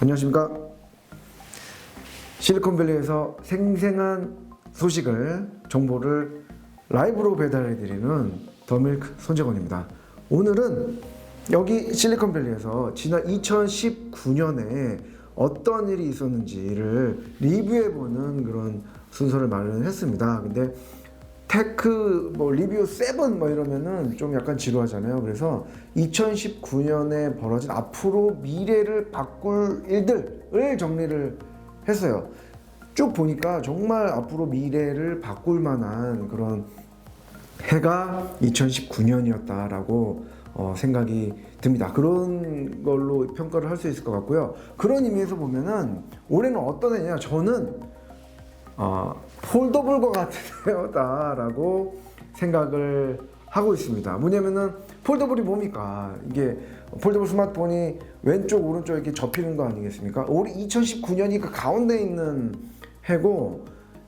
안녕하십니까. 실리콘밸리에서 생생한 소식을, 정보를 라이브로 배달해드리는 더밀크 손재건입니다. 오늘은 여기 실리콘밸리에서 지난 2019년에 어떤 일이 있었는지를 리뷰해보는 그런 순서를 마련했습니다. 근데 테크 리뷰 7 이러면은 좀 약간 지루하잖아요. 그래서 2019년에 벌어진 앞으로 미래를 바꿀 일들을 정리를 했어요. 쭉 보니까 정말 앞으로 미래를 바꿀 만한 그런 해가 2019년이었다라고 생각이 듭니다. 그런 걸로 평가를 할 수 있을 것 같고요. 그런 의미에서 보면은 올해는 어떤 해냐, 저는 폴더블과 같은 해다라고 생각을 하고 있습니다. 뭐냐면은 폴더블이 뭡니까? 이게 폴더블 스마트폰이 왼쪽 오른쪽 이렇게 접히는 거 아니겠습니까? 올해 2019년이 그 가운데 있는 해고,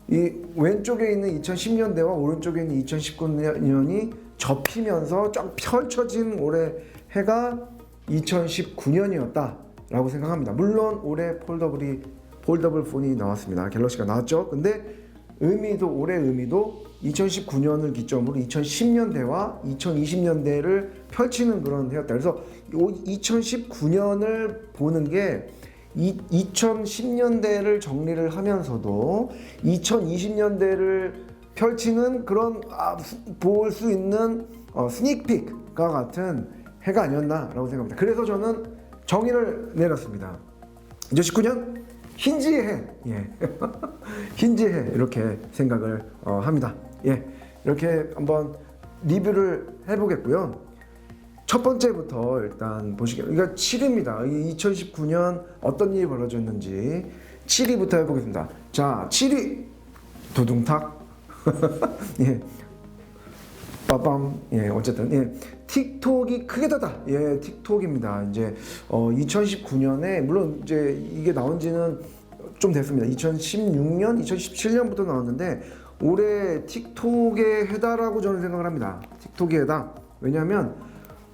이 왼쪽에 있는 2010년대와 오른쪽에 있는 2019년이 접히면서 쫙 펼쳐진 올해 해가 2019년이었다라고 생각합니다. 물론 올해 폴더블 폰이 나왔습니다. 갤럭시가 나왔죠. 근데 올해 의미도 2019년을 기점으로 2010년대와 2020년대를 펼치는 그런 해였다. 그래서 2019년을 보는 게 2010년대를 정리를 하면서도 2020년대를 펼치는 그런 볼 수 있는 스닉픽과 같은 해가 아니었나라고 생각합니다. 그래서 저는 정의를 내렸습니다. 2019년 흰지의 해, 흰지의 해, 이렇게 생각을 합니다. 이렇게 한번 리뷰를 해보겠고요. 첫 번째부터 일단 보시겠습니다. 그러니까 7위입니다. 2019년 어떤 일이 벌어졌는지 7위부터 해보겠습니다. 자, 7위 두둥탁. 빠밤. 어쨌든 틱톡이 크게 떴다. 틱톡입니다. 이제 2019년에 물론 이제 이게 나온 지는 좀 됐습니다. 2016년, 2017년부터 나왔는데 올해 틱톡의 해다라고 저는 생각을 합니다. 틱톡의 해다. 왜냐하면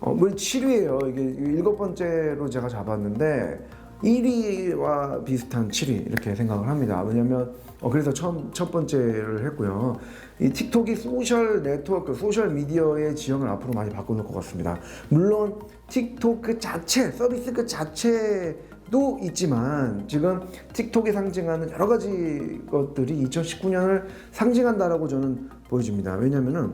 물론 7위예요. 이게 7번째로 제가 잡았는데 1위와 비슷한 7위 이렇게 생각을 합니다. 왜냐하면 그래서 첫 번째를 했고요. 이 틱톡이 소셜 네트워크, 소셜 미디어의 지형을 앞으로 많이 바꿔놓을 것 같습니다. 물론 틱톡 그 자체, 서비스 그 자체도 있지만 지금 틱톡이 상징하는 여러 가지 것들이 2019년을 상징한다라고 저는 보여집니다. 왜냐면은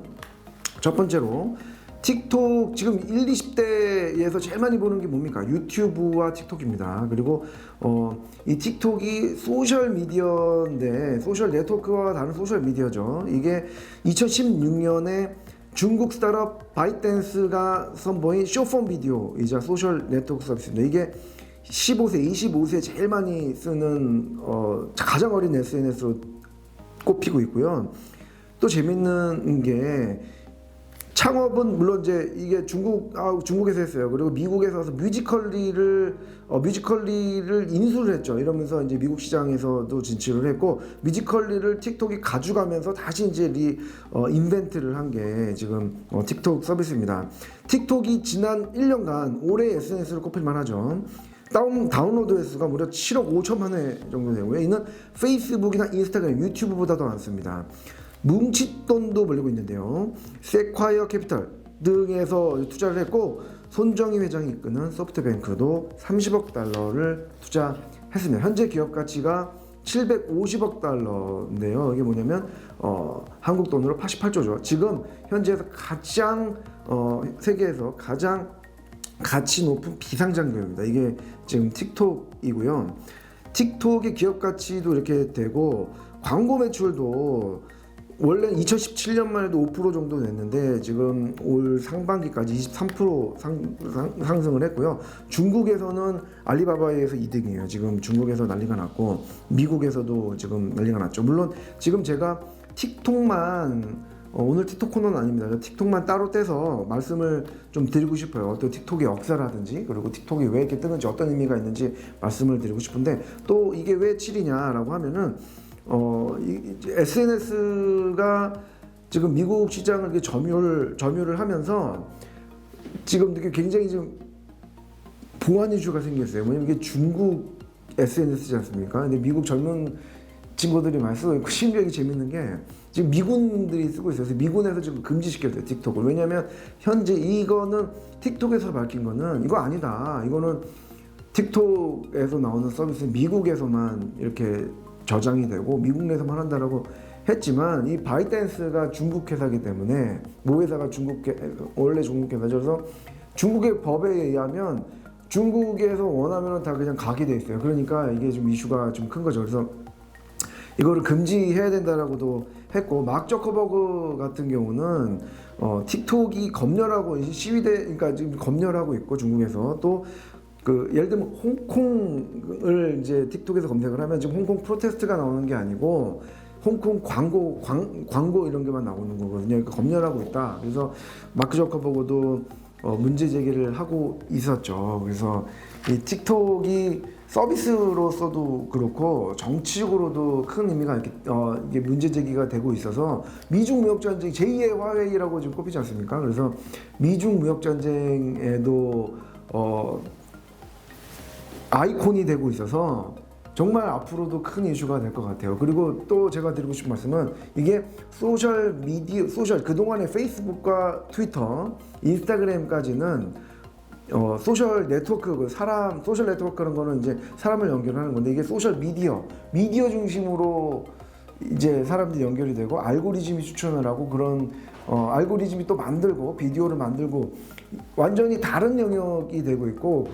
첫 번째로 틱톡 지금 1, 20대에서 제일 많이 보는 게 뭡니까? 유튜브와 틱톡입니다. 그리고 이 틱톡이 소셜 미디어인데 소셜 네트워크와 다른 소셜 미디어죠. 이게 2016년에 중국 스타트업 바이트댄스가 선보인 쇼폼 비디오이자 소셜 네트워크 서비스입니다. 이게 15세, 25세 제일 많이 쓰는 가장 어린 SNS로 꼽히고 있고요. 또 재밌는 게 창업은 물론 이제 이게 중국에서 했어요. 그리고 미국에서 와서 뮤지컬리를 인수를 했죠. 이러면서 이제 미국 시장에서도 진출을 했고, 뮤지컬리를 틱톡이 가져가면서 다시 이제 인벤트를 한 게 지금 틱톡 서비스입니다. 틱톡이 지난 1년간 올해 SNS를 꼽힐 만하죠. 다운로드 횟수가 무려 7억 5천만 회 정도 되고요. 이는 페이스북이나 인스타그램, 유튜브보다도 많습니다. 뭉칫돈도 벌리고 있는데요. 세콰이어 캐피털 등에서 투자를 했고, 손정희 회장이 이끄는 소프트뱅크도 30억 달러를 투자했습니다. 현재 기업 가치가 750억 달러인데요. 이게 뭐냐면 한국 돈으로 88조죠. 지금 현재에서 세계에서 가장 가치 높은 비상장 기업입니다. 이게 지금 틱톡이고요. 틱톡의 기업 가치도 이렇게 되고, 광고 매출도 원래 2017년만 해도 5% 정도 냈는데 지금 올 상반기까지 23% 상승을 했고요. 중국에서는 알리바바에 의해서 2등이에요. 지금 중국에서 난리가 났고 미국에서도 지금 난리가 났죠. 물론 지금 제가 틱톡만 오늘 틱톡 코너는 아닙니다. 틱톡만 따로 떼서 말씀을 좀 드리고 싶어요. 또 틱톡의 역사라든지, 그리고 틱톡이 왜 이렇게 뜨는지, 어떤 의미가 있는지 말씀을 드리고 싶은데, 또 이게 왜 7이냐라고 하면은 SNS가 지금 미국 시장을 이렇게 점유를 하면서 지금 이게 굉장히 좀 보안 이슈가 생겼어요. 왜냐면 이게 중국 SNS지 않습니까? 근데 미국 젊은 친구들이 많이 쓰고 있고, 심지어 이게 재밌는 게 지금 미군들이 쓰고 있어요. 그래서 미군에서 지금 금지시켰어요, 틱톡을. 왜냐하면 현재 이거는 틱톡에서 밝힌 거는 이거 아니다. 이거는 틱톡에서 나오는 서비스는 미국에서만 이렇게 저장이 되고 미국 내에서만 한다라고 했지만, 이 바이트댄스가 중국 회사이기 때문에, 모 회사가 원래 중국 회사죠. 그래서 중국의 법에 의하면 중국에서 원하면 다 그냥 가게 돼 있어요. 그러니까 이게 좀 이슈가 좀 큰 거죠. 그래서 이거를 금지해야 된다라고도 했고, 마크 저커버그 같은 경우는 틱톡이 검열하고 시위대, 그러니까 지금 검열하고 있고, 중국에서 또 그 예를 들면 홍콩을 이제 틱톡에서 검색을 하면 지금 홍콩 프로테스트가 나오는 게 아니고 홍콩 광고 이런 게만 나오는 거거든요. 그러니까 검열하고 있다. 그래서 마크 저커버그도 문제 제기를 하고 있었죠. 그래서 이 틱톡이 서비스로서도 그렇고 정치적으로도 큰 의미가 이렇게 이게 문제 제기가 되고 있어서, 미중 무역 전쟁 제2의 화웨이라고 지금 꼽히지 않습니까? 그래서 미중 무역 전쟁에도 아이콘이 되고 있어서 정말 앞으로도 큰 이슈가 될 것 같아요. 그리고 또 제가 드리고 싶은 말씀은, 이게 그동안의 페이스북과 트위터, 인스타그램까지는 소셜 네트워크, 소셜 네트워크라는 거는 이제 사람을 연결하는 건데, 이게 소셜 미디어 중심으로 이제 사람들이 연결이 되고, 알고리즘이 추천을 하고, 그런 알고리즘이 또 만들고 비디오를 만들고 완전히 다른 영역이 되고 있고,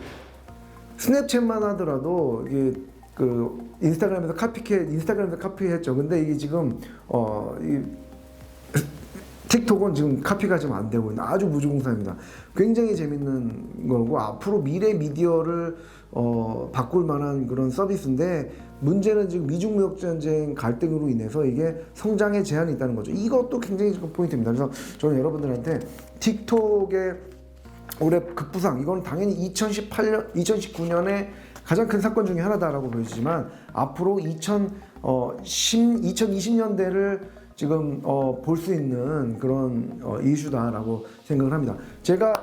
스냅챗만 하더라도 이게 그 인스타그램에서 카피했죠. 근데 이게 지금 틱톡은 지금 카피가 좀 안 되고 있는 아주 무주공사입니다. 굉장히 재밌는 거고, 앞으로 미래 미디어를 바꿀 만한 그런 서비스인데, 문제는 지금 미중 무역 전쟁 갈등으로 인해서 이게 성장에 제한이 있다는 거죠. 이것도 굉장히 포인트입니다. 그래서 저는 여러분들한테 틱톡의 올해 급부상, 이건 당연히 2019년에 가장 큰 사건 중에 하나다라고 보여지지만, 앞으로 2020년대를 지금 볼 수 있는 그런 이슈다라고 생각을 합니다. 제가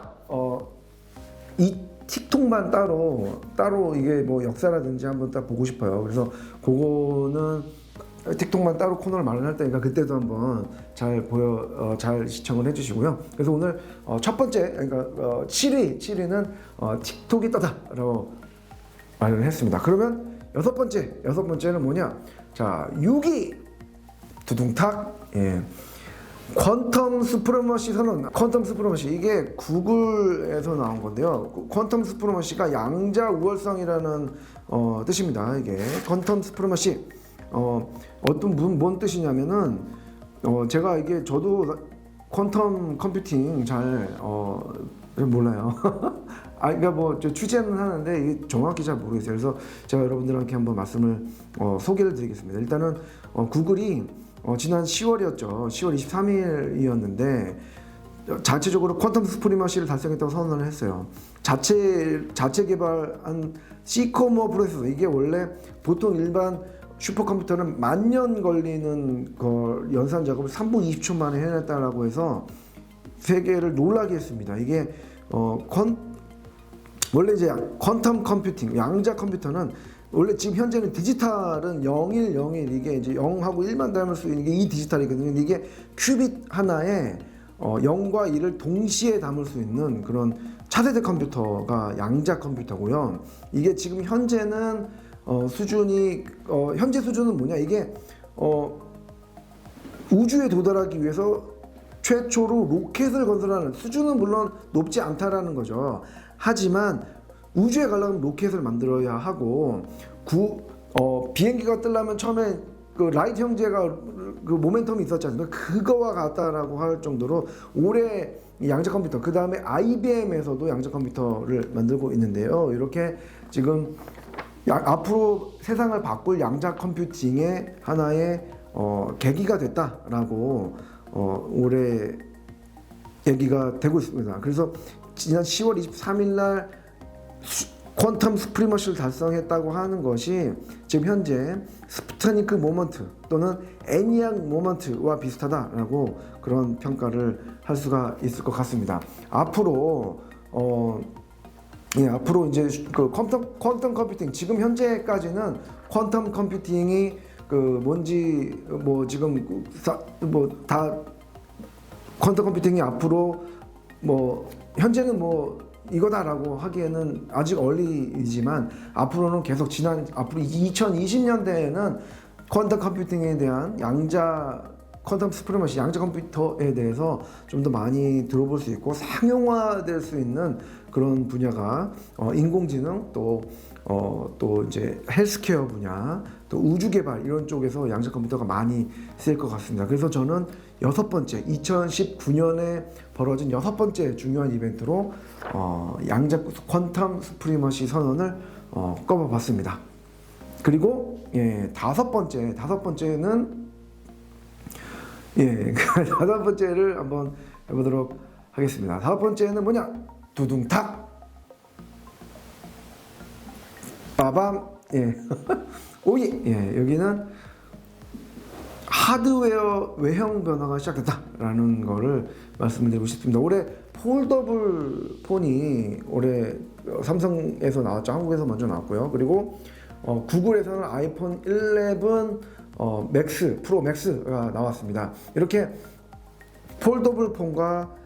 이 틱톡만 따로 이게 뭐 역사라든지 한번 딱 보고 싶어요. 그래서 그거는 틱톡만 따로 코너를 마련할 테니까 그때도 한번 잘 시청을 해주시고요. 그래서 오늘 첫 번째, 그러니까 7위는 틱톡이 떠다라고 말을 했습니다. 그러면 여섯 번째는 뭐냐? 자, 6위 두둥탁, 퀀텀 스프리머시 선언. 퀀텀 스프리머시, 이게 구글에서 나온 건데요. 퀀텀 스프리머시가 양자 우월성이라는 뜻입니다. 이게 퀀텀 스프리머시, 뭔 뜻이냐면은 제가 이게 저도 퀀텀 컴퓨팅 잘 몰라요. 그러니까 뭐 취재는 하는데 이게 정확히 잘 모르겠어요. 그래서 제가 여러분들한테 한번 말씀을 소개를 드리겠습니다. 일단은 구글이 지난 10월이었죠. 10월 23일이었는데 자체적으로 퀀텀 스프리머시를 달성했다고 선언을 했어요. 자체 개발한 시코모 프로세서, 이게 원래 보통 일반 슈퍼컴퓨터는 10,000년 걸리는 연산 작업을 3분 20초 만에 해냈다라고 해서 세계를 놀라게 했습니다. 이게 원래 이제 퀀텀 컴퓨팅, 양자 컴퓨터는 원래 지금 현재는 디지털은 0101, 이게 이제 0하고 1만 닮을 수 있는 게 이 디지털이거든요. 근데 이게 큐빗 하나에 0과 1을 동시에 담을 수 있는 그런 차세대 컴퓨터가 양자 컴퓨터고요. 이게 지금 현재는 현재 수준은 뭐냐? 이게 우주에 도달하기 위해서 최초로 로켓을 건설하는 수준은 물론 높지 않다라는 거죠. 하지만 우주에 가려면 로켓을 만들어야 하고, 비행기가 뜨려면 처음에 그 라이트 형제가 그 모멘텀이 있었지 않습니까? 그거와 같다라고 할 정도로 올해 양자 컴퓨터, 그 다음에 IBM에서도 양자 컴퓨터를 만들고 있는데요. 이렇게 지금 앞으로 세상을 바꿀 양자 컴퓨팅의 하나의 계기가 됐다라고 올해 얘기가 되고 있습니다. 그래서 지난 10월 23일 날 퀀텀 스프리머시를 달성했다고 하는 것이 지금 현재 스푸트니크 모먼트 또는 애니악 모먼트와 비슷하다라고 그런 평가를 할 수가 있을 것 같습니다. 앞으로 예, 앞으로 이제 그 퀀텀 컴퓨팅, 지금 현재까지는 퀀텀 컴퓨팅이 그 뭔지 뭐 지금 뭐 다 퀀텀 컴퓨팅이 앞으로 뭐 현재는 뭐 이거다라고 하기에는 아직 얼리이지만 앞으로는 계속 앞으로 2020년대에는 퀀텀 컴퓨팅에 대한 퀀텀 스프리머시 양자 컴퓨터에 대해서 좀 더 많이 들어볼 수 있고 상용화될 수 있는 그런 분야가 인공지능 또 이제 헬스케어 분야 또 우주 개발 이런 쪽에서 양자 컴퓨터가 많이 쓰일 것 같습니다. 그래서 저는 2019년에 벌어진 6번째 중요한 이벤트로 양자 퀀텀 스프리머시 선언을 꼽아봤습니다. 그리고 다섯 번째는 다섯 번째를 한번 해보도록 하겠습니다. 다섯 번째는 뭐냐? 두둥탁 빠밤. 오예. 여기는 하드웨어 외형 변화가 시작됐다라는 거를 말씀을 드리고 싶습니다. 올해 폴더블 폰이 올해 삼성에서 나왔죠. 한국에서 먼저 나왔고요. 그리고 구글에서는 아이폰 11 맥스, 프로 맥스가 나왔습니다. 이렇게 폴더블 폰과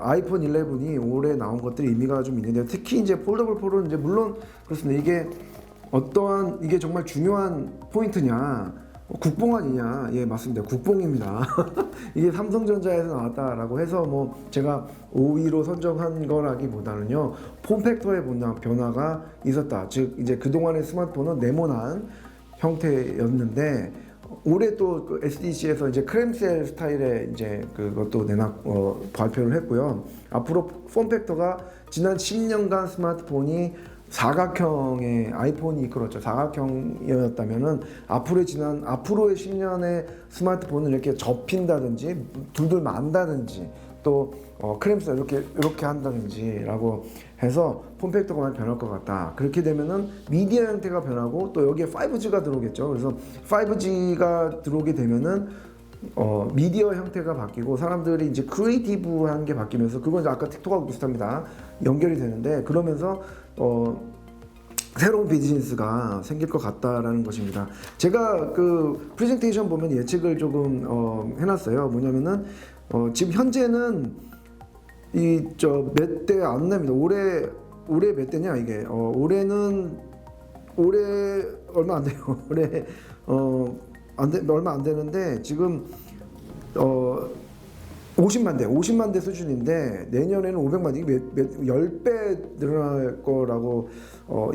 아이폰 11이 올해 나온 것들이 의미가 좀 있는데요. 특히 이제 폴더블 폰은 이제 물론 그렇습니다. 이게 정말 중요한 포인트냐? 국뽕 아니냐? 예, 맞습니다. 국뽕입니다. 이게 삼성전자에서 나왔다라고 해서 뭐 제가 5위로 선정한 거라기보다는요, 폼팩터의 변화가 있었다. 즉 이제 그동안의 스마트폰은 네모난 형태였는데 올해 또 그 SDC에서 이제 크렘셀 스타일의 이제 그것도 발표를 했고요. 앞으로 폼팩터가 지난 10년간 스마트폰이 사각형의 아이폰이 이끌었죠. 사각형이었다면은 앞으로의 10년의 스마트폰을 이렇게 접힌다든지 둘둘 만다든지 또 크렘셀 이렇게 한다든지라고 해서 폼팩터가 많이 변할 것 같다. 그렇게 되면은 미디어 형태가 변하고 또 여기에 5G가 들어오겠죠. 그래서 5G가 들어오게 되면은 미디어 형태가 바뀌고 사람들이 이제 크리에이티브한 게 바뀌면서 그건 아까 틱톡하고 비슷합니다. 연결이 되는데 그러면서 새로운 비즈니스가 생길 것 같다라는 것입니다. 제가 그 프레젠테이션 보면 예측을 조금 해놨어요. 뭐냐면은 지금 현재는 몇 대 안 납니다. 올해 몇 대냐 이게 올해 얼마 안 돼요. 올해 얼마 안 되는데 지금 50만 대 수준인데 내년에는 500만 대, 이게 10배 늘어날 거라고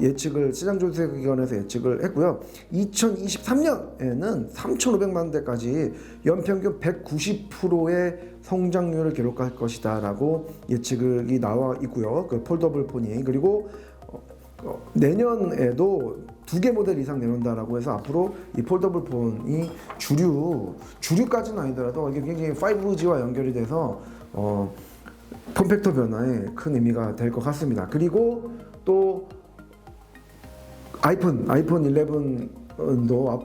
예측을 시장조사기관에서 예측을 했고요. 2023년에는 3,500만 대까지 연평균 190%의 성장률을 기록할 것이다라고 예측이 나와 있고요. 그 폴더블 폰이. 그리고 내년에도 2개 모델 이상 내놓는다라고 해서 앞으로 이 폴더블 폰이 주류까지는 아니더라도 이게 굉장히 5G와 연결이 돼서 폼팩터 변화에 큰 의미가 될 것 같습니다. 그리고 또 아이폰 11도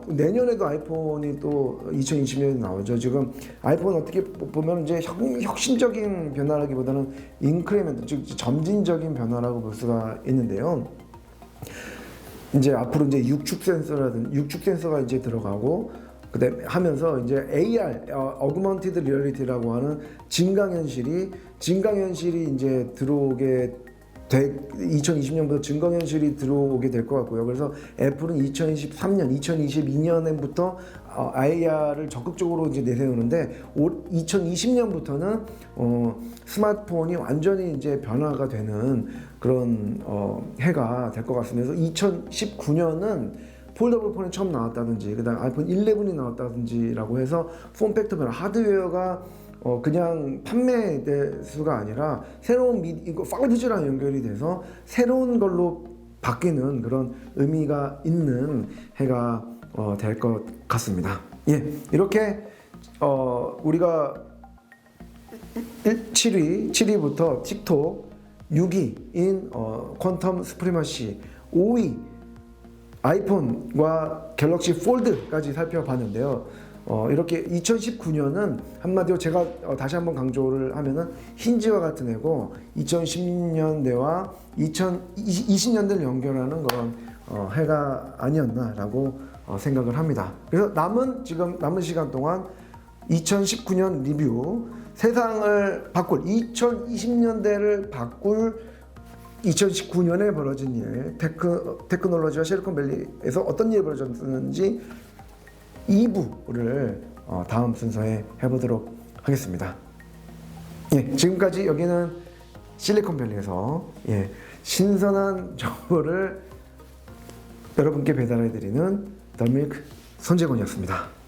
내년에도 아이폰이 또 2020년에 나오죠. 지금 아이폰 어떻게 보면 이제 혁신적인 변화라기보다는 인크리멘트, 즉 점진적인 변화라고 볼 수가 있는데요. 이제 앞으로 이제 육축 센서가 이제 들어가고 그다음에 하면서 이제 AR, 어그먼티드 리얼리티라고 하는 증강현실이 이제 들어오게 2020년부터 증강현실이 들어오게 될 것 같고요. 그래서 애플은 2022년부터 AR을 적극적으로 이제 내세우는데 2020년부터는 스마트폰이 완전히 이제 변화가 되는 그런 해가 될 것 같습니다. 그래서 2019년은 폴더블 폰이 처음 나왔다든지 그다음 아이폰 11이 나왔다든지라고 해서 폼팩터 변화, 하드웨어가 그냥 판매 대수가 아니라 새로운 이거 5G랑 연결이 돼서 새로운 걸로 바뀌는 그런 의미가 있는 해가 될 것 같습니다. 예, 이렇게 우리가 7위부터 틱톡, 6위인 퀀텀 스프리머시, 5위 아이폰과 갤럭시 폴드까지 살펴봤는데요. 이렇게 2019년은 한마디로 제가 다시 한번 강조를 하면은 힌지와 같은 해고 2010년대와 2020년대를 연결하는 그런 해가 아니었나라고 생각을 합니다. 그래서 남은 시간 동안 2019년 리뷰, 세상을 바꿀 2020년대를 바꿀 2019년에 벌어진 일, 테크놀로지와 실리콘밸리에서 어떤 일이 벌어졌는지 2부를 다음 순서에 해보도록 하겠습니다. 예, 지금까지 여기는 실리콘밸리에서 신선한 정보를 여러분께 배달해드리는 더밀크 손재곤이었습니다.